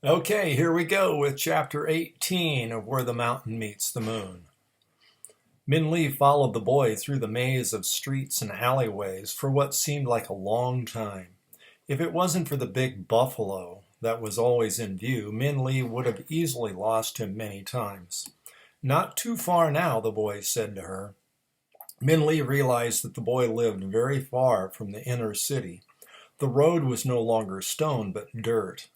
Okay, here we go with chapter 18 of Where the Mountain Meets the Moon. Min Lee followed the boy through the maze of streets and alleyways for what seemed like a long time. If it wasn't for the big buffalo that was always in view, Min Lee would have easily lost him many times. Not too far now, the boy said to her. Min Lee realized that the boy lived very far from the inner city. The road was no longer stone but dirt.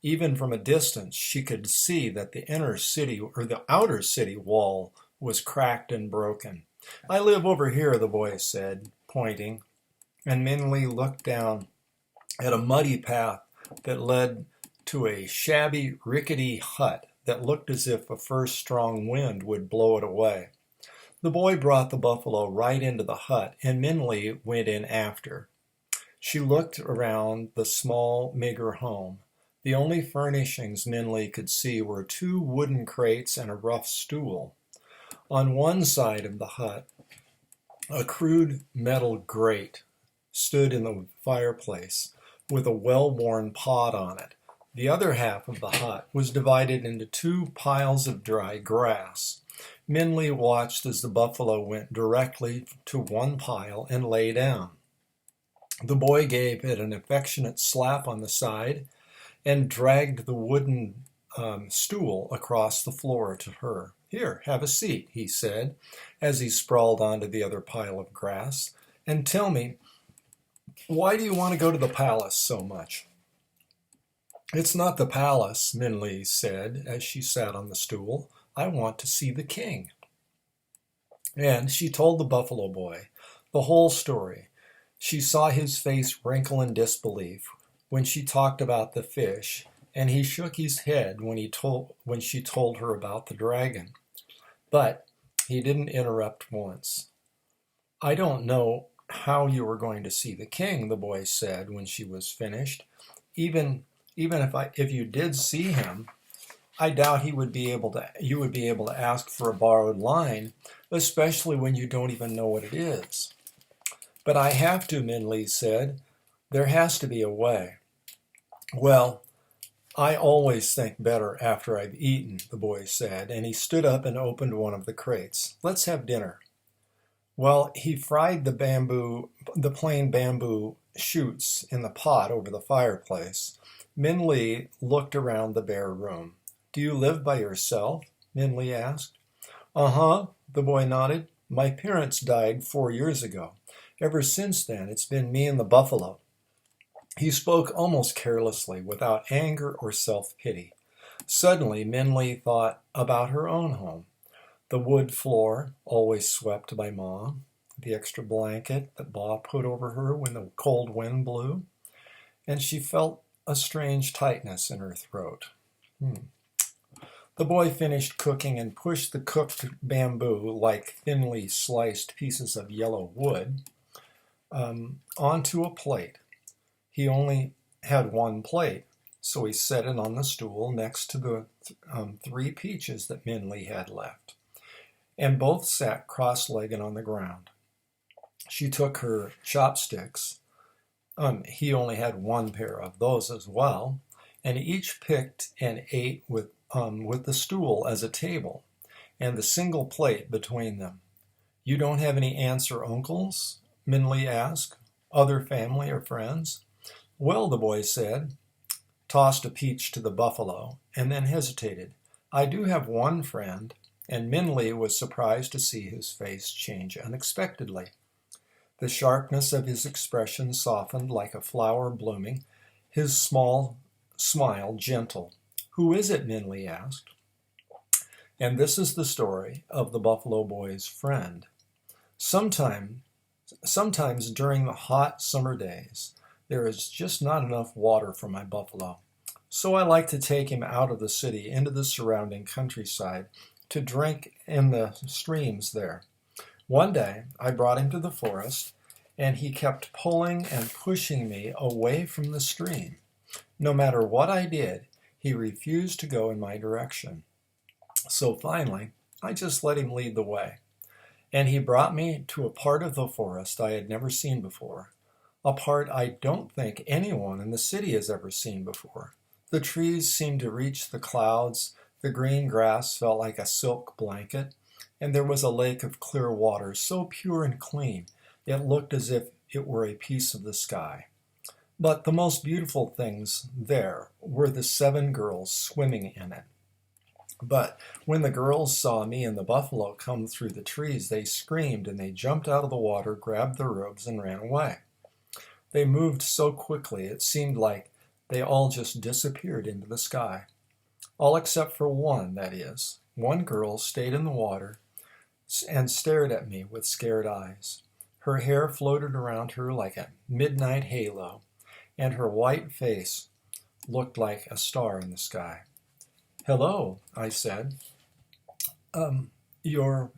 Even from a distance, she could see that the inner city or the outer city wall was cracked and broken. I live over here, the boy said, pointing, and Min Lee looked down at a muddy path that led to a shabby, rickety hut that looked as if a first strong wind would blow it away. The boy brought the buffalo right into the hut, and Min Lee went in after. She looked around the small, meager home. The only furnishings Min Lee could see were two wooden crates and a rough stool. On one side of the hut, a crude metal grate stood in the fireplace with a well-worn pot on it. The other half of the hut was divided into two piles of dry grass. Min Lee watched as the buffalo went directly to one pile and lay down. The boy gave it an affectionate slap on the side and dragged the wooden stool across the floor to her. "Here, have a seat," he said, as he sprawled onto the other pile of grass. "And tell me, why do you want to go to the palace so much?" "It's not the palace," Min Lee said as she sat on the stool. "I want to see the king." And she told the buffalo boy the whole story. She saw his face wrinkle in disbelief when she talked about the fish, and he shook his head when she told her about the dragon. But he didn't interrupt once. "I don't know how you are going to see the king," the boy said when she was finished. Even if you did see him, I doubt you would be able to ask for a borrowed line, especially when you don't even know what it is." "But I have to," Min Lee said. "There has to be a way." "Well, I always think better after I've eaten," the boy said, and he stood up and opened one of the crates. "Let's have dinner." Well, he fried the plain bamboo shoots in the pot over the fireplace. Min Lee looked around the bare room. "Do you live by yourself?" Min Lee asked. "Uh-huh," the boy nodded. "My parents died 4 years ago. Ever since then, it's been me and the buffalo." He spoke almost carelessly, without anger or self-pity. Suddenly, Min Lee thought about her own home. The wood floor, always swept by Ma, the extra blanket that Ba put over her when the cold wind blew, and she felt a strange tightness in her throat. The boy finished cooking and pushed the cooked bamboo, like thinly sliced pieces of yellow wood, onto a plate. He only had one plate, so he set it on the stool next to the 3 peaches that Min Lee had left, and both sat cross-legged on the ground. She took her chopsticks. He only had one pair of those as well, and each picked and ate with the stool as a table, and the single plate between them. "You don't have any aunts or uncles?" Min Lee asked. "Other family or friends?" "Well," the boy said, tossed a peach to the buffalo, and then hesitated. "I do have one friend," and Min Lee was surprised to see his face change unexpectedly. The sharpness of his expression softened like a flower blooming, his small smile gentle. "Who is it?" Min Lee asked. And this is the story of the buffalo boy's friend. Sometimes during the hot summer days, there is just not enough water for my buffalo. So I like to take him out of the city into the surrounding countryside to drink in the streams there. One day I brought him to the forest, and he kept pulling and pushing me away from the stream. No matter what I did, he refused to go in my direction. So finally, I just let him lead the way. And he brought me to a part of the forest I had never seen before, a part I don't think anyone in the city has ever seen before. The trees seemed to reach the clouds, the green grass felt like a silk blanket, and there was a lake of clear water, so pure and clean, it looked as if it were a piece of the sky. But the most beautiful things there were the 7 girls swimming in it. But when the girls saw me and the buffalo come through the trees, they screamed and they jumped out of the water, grabbed their robes, and ran away. They moved so quickly it seemed like they all just disappeared into the sky. All except for one, that is. One girl stayed in the water and stared at me with scared eyes. Her hair floated around her like a midnight halo, and her white face looked like a star in the sky. "Hello," I said. Your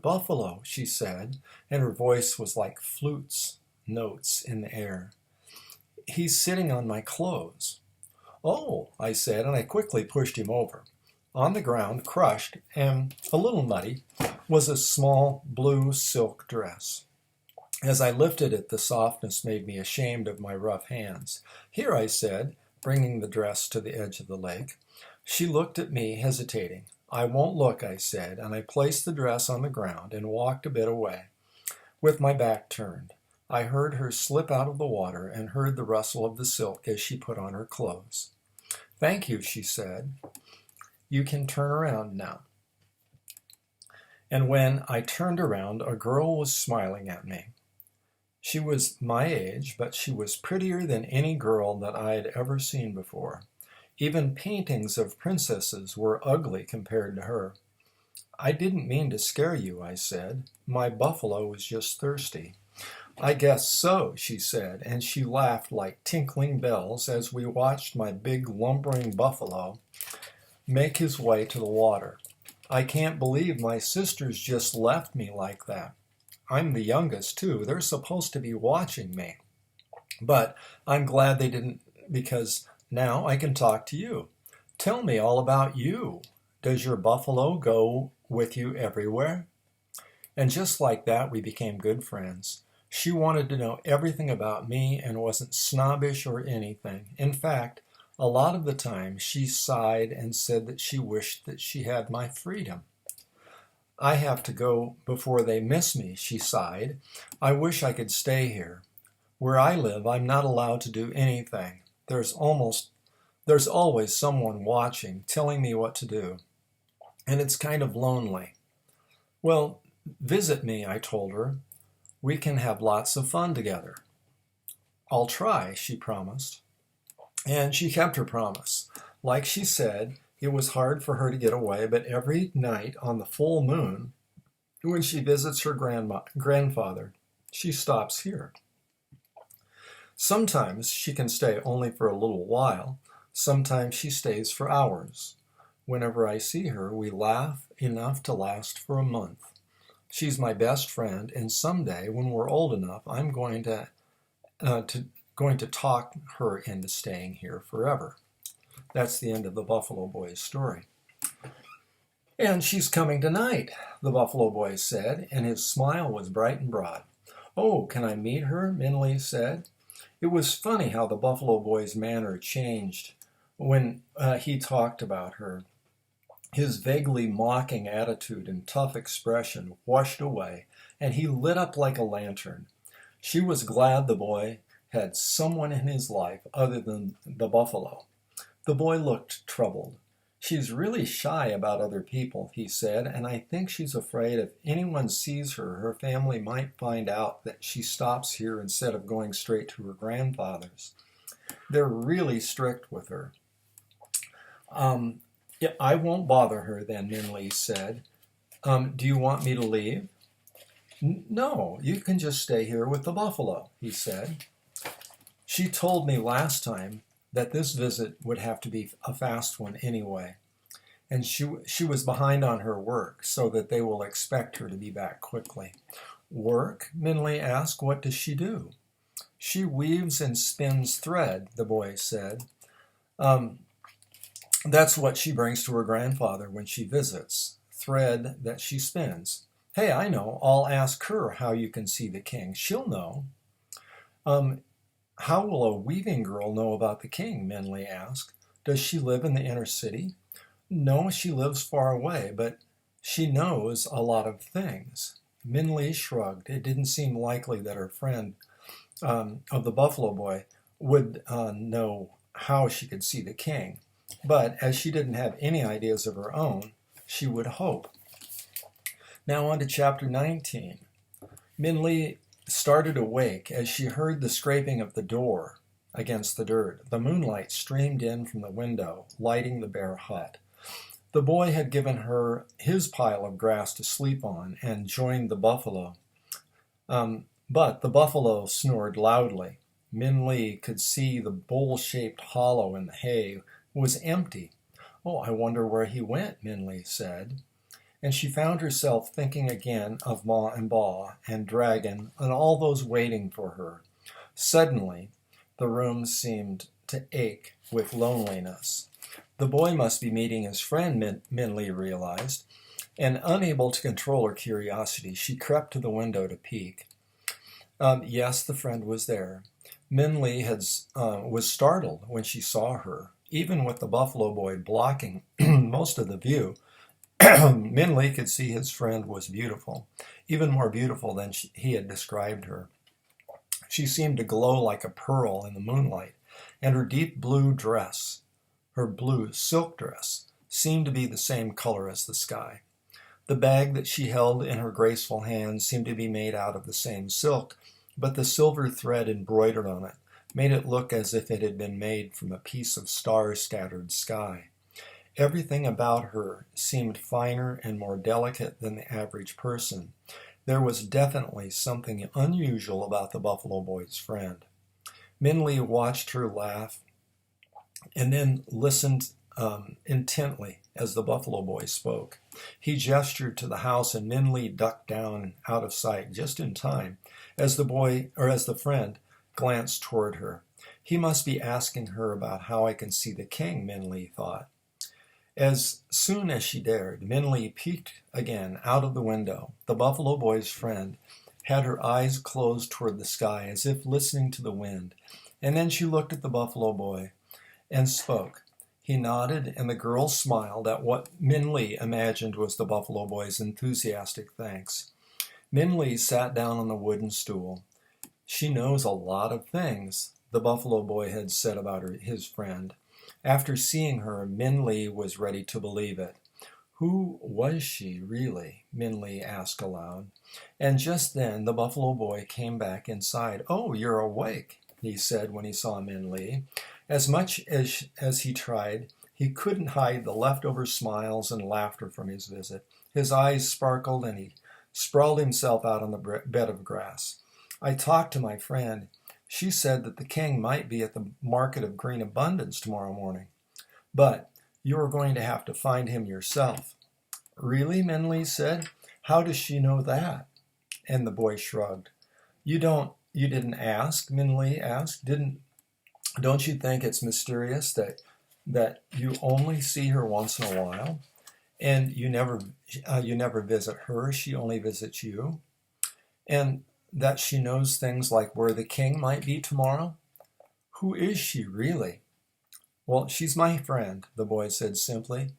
buffalo," she said, and her voice was like flutes notes in the air. "He's sitting on my clothes." "Oh," I said, and I quickly pushed him over. On the ground, crushed and a little muddy, was a small blue silk dress. As I lifted it, the softness made me ashamed of my rough hands. "Here," I said, bringing the dress to the edge of the lake. She looked at me, hesitating. "I won't look," I said, and I placed the dress on the ground and walked a bit away, with my back turned. I heard her slip out of the water and heard the rustle of the silk as she put on her clothes. "Thank you," she said. "You can turn around now." And when I turned around, a girl was smiling at me. She was my age, but she was prettier than any girl that I had ever seen before. Even paintings of princesses were ugly compared to her. "I didn't mean to scare you," I said. "My buffalo was just thirsty." "I guess so," she said, and she laughed like tinkling bells as we watched my big lumbering buffalo make his way to the water. "I can't believe my sisters just left me like that. I'm the youngest, too. They're supposed to be watching me. But I'm glad they didn't, because now I can talk to you. Tell me all about you. Does your buffalo go with you everywhere?" And just like that, we became good friends. She wanted to know everything about me and wasn't snobbish or anything. In fact, a lot of the time she sighed and said that she wished that she had my freedom. "I have to go before they miss me," she sighed. "I wish I could stay here. Where I live, I'm not allowed to do anything. There's always someone watching, telling me what to do. And it's kind of lonely." "Well, visit me," I told her. "We can have lots of fun together." "I'll try," she promised. And she kept her promise. Like she said, it was hard for her to get away, but every night on the full moon, when she visits her grandfather, she stops here. Sometimes she can stay only for a little while. Sometimes she stays for hours. Whenever I see her, we laugh enough to last for a month. She's my best friend, and someday, when we're old enough, I'm going to talk her into staying here forever. That's the end of the Buffalo Boy's story. "And she's coming tonight," the Buffalo Boy said, and his smile was bright and broad. "Oh, can I meet her?" Minley said. It was funny how the Buffalo Boy's manner changed when he talked about her. His vaguely mocking attitude and tough expression washed away, and he lit up like a lantern. She was glad the boy had someone in his life other than the buffalo. The boy looked troubled. "She's really shy about other people," he said, "and I think she's afraid if anyone sees her, her family might find out that she stops here instead of going straight to her grandfather's. They're really strict with her." Yeah, "I won't bother her then," Minley said. "Do you want me to leave?" "No, you can just stay here with the buffalo," he said. She told me last time that this visit would have to be a fast one anyway, and she was behind on her work, so that they will expect her to be back quickly. "Work?" Minley asked. "What does she do?" "She weaves and spins thread," the boy said. That's what she brings to her grandfather when she visits, thread that she spins. Hey, I know. I'll ask her how you can see the king. She'll know." How will a weaving girl know about the king?" Minley asked. Does she live in the inner city? No, she lives far away, but she knows a lot of things. Min Lee shrugged. It didn't seem likely that her friend of the Buffalo Boy would know how she could see the king. But as she didn't have any ideas of her own, she would hope. Now on to chapter 19. Min Lee started awake as she heard the scraping of the door against the dirt. The moonlight streamed in from the window, lighting the bare hut. The boy had given her his pile of grass to sleep on and joined the buffalo. But the buffalo snored loudly. Min Lee could see the bowl-shaped hollow in the hay was empty. Oh, I wonder where he went, Min Lee said. And she found herself thinking again of Ma and Ba and Dragon and all those waiting for her. Suddenly, the room seemed to ache with loneliness. The boy must be meeting his friend, Min Lee realized, and unable to control her curiosity, she crept to the window to peek. Yes, the friend was there. Min Lee was startled when she saw her. Even with the Buffalo Boy blocking most of the view, Min Lee could see his friend was beautiful, even more beautiful than he had described her. She seemed to glow like a pearl in the moonlight, and her deep blue dress, her blue silk dress, seemed to be the same color as the sky. The bag that she held in her graceful hand seemed to be made out of the same silk, but the silver thread embroidered on it made it look as if it had been made from a piece of star-scattered sky. Everything about her seemed finer and more delicate than the average person. There was definitely something unusual about the Buffalo Boy's friend. Min Lee watched her laugh and then listened intently as the Buffalo Boy spoke. He gestured to the house, and Min Lee ducked down out of sight just in time as the friend glanced toward her. He must be asking her about how I can see the king, Min Lee thought. As soon as she dared, Min Lee peeked again out of the window. The Buffalo Boy's friend had her eyes closed toward the sky as if listening to the wind, and then she looked at the Buffalo Boy and spoke. He nodded, and the girl smiled at what Min Lee imagined was the Buffalo Boy's enthusiastic thanks. Min Lee sat down on the wooden stool. She knows a lot of things, the Buffalo Boy had said about his friend. After seeing her, Min Lee was ready to believe it. Who was she, really? Min Lee asked aloud. And just then the Buffalo Boy came back inside. Oh, you're awake, he said when he saw Min Lee. As much as he tried, he couldn't hide the leftover smiles and laughter from his visit. His eyes sparkled, and he sprawled himself out on the bed of grass. I talked to my friend. She said that the king might be at the Market of Green Abundance tomorrow morning. But you are going to have to find him yourself. Really? Min Lee said. How does she know that? And the boy shrugged. You didn't ask? Min Lee asked. Don't you think it's mysterious that you only see her once in a while? And you never visit her, she only visits you? And that she knows things like where the king might be tomorrow? Who is she, really? Well, she's my friend, the boy said simply.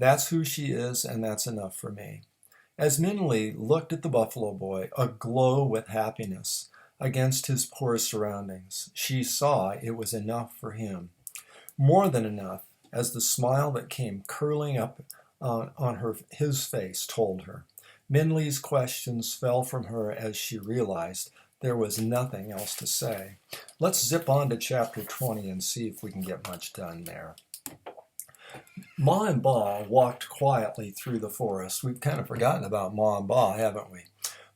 That's who she is, and that's enough for me. As Min Lee looked at the Buffalo Boy, aglow with happiness against his poor surroundings, she saw it was enough for him. More than enough, as the smile that came curling up on his face told her. Min Lee's questions fell from her as she realized there was nothing else to say. Let's zip on to chapter 20 and see if we can get much done there. Ma and Ba walked quietly through the forest. We've kind of forgotten about Ma and Ba, haven't we?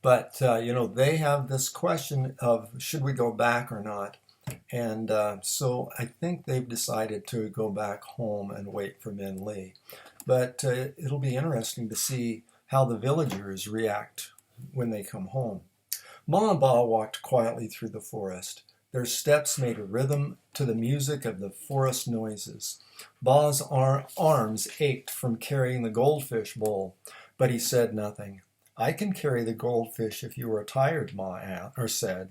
But, they have this question of should we go back or not? And so I think they've decided to go back home and wait for Min Lee. But it'll be interesting to see how the villagers react when they come home. Ma and Ba walked quietly through the forest. Their steps made a rhythm to the music of the forest noises. Ba's arms ached from carrying the goldfish bowl, but he said nothing. I can carry the goldfish if you are tired, Ma said.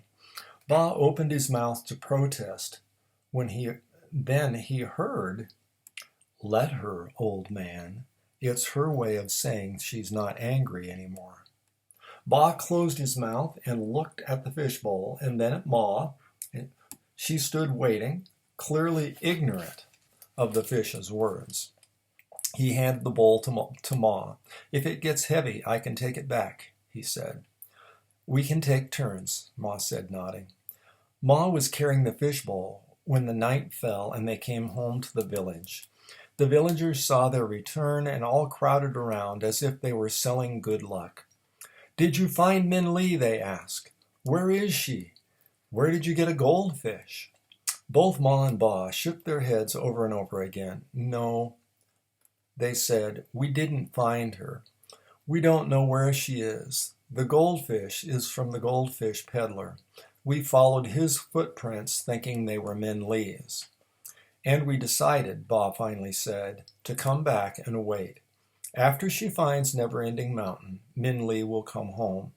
Ba opened his mouth to protest. Then he heard Let her, old man. It's her way of saying she's not angry anymore. Ba closed his mouth and looked at the fishbowl and then at Ma. She stood waiting, clearly ignorant of the fish's words. He handed the bowl to Ma. If it gets heavy, I can take it back, he said. We can take turns, Ma said, nodding. Ma was carrying the fishbowl when the night fell and they came home to the village. The villagers saw their return and all crowded around as if they were selling good luck. Did you find Min Li? They asked. Where is she? Where did you get a goldfish? Both Ma and Ba shook their heads over and over again. No, they said, we didn't find her. We don't know where she is. The goldfish is from the goldfish peddler. We followed his footprints thinking they were Min Li's. And we decided, Ba finally said, to come back and wait. After she finds Never-Ending Mountain, Min Li will come home.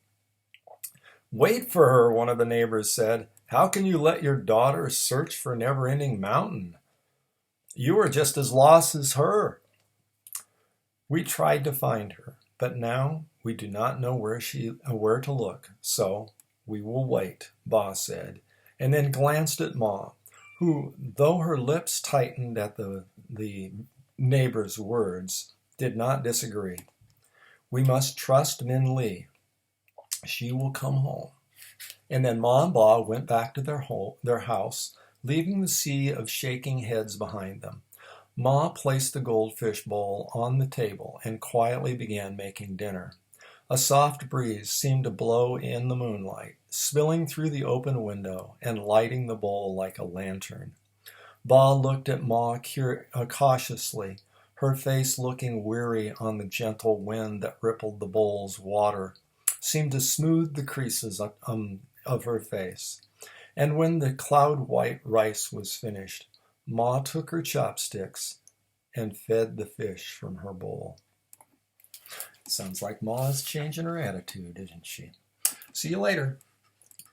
Wait for her, one of the neighbors said. How can you let your daughter search for Never-Ending Mountain? You are just as lost as her. We tried to find her, but now we do not know where to look, so we will wait, Ba said, and then glanced at Ma, who, though her lips tightened at the neighbor's words, did not disagree. We must trust Min Li. She will come home. And then Ma and Ba went back to their house, leaving the sea of shaking heads behind them. Ma placed the goldfish bowl on the table and quietly began making dinner. A soft breeze seemed to blow in the moonlight, spilling through the open window and lighting the bowl like a lantern. Ba looked at Ma cautiously, her face looking weary on the gentle wind that rippled the bowl's water, seemed to smooth the creases of her face. And when the cloud-white rice was finished, Ma took her chopsticks and fed the fish from her bowl. Sounds like Ma's changing her attitude, isn't she? See you later.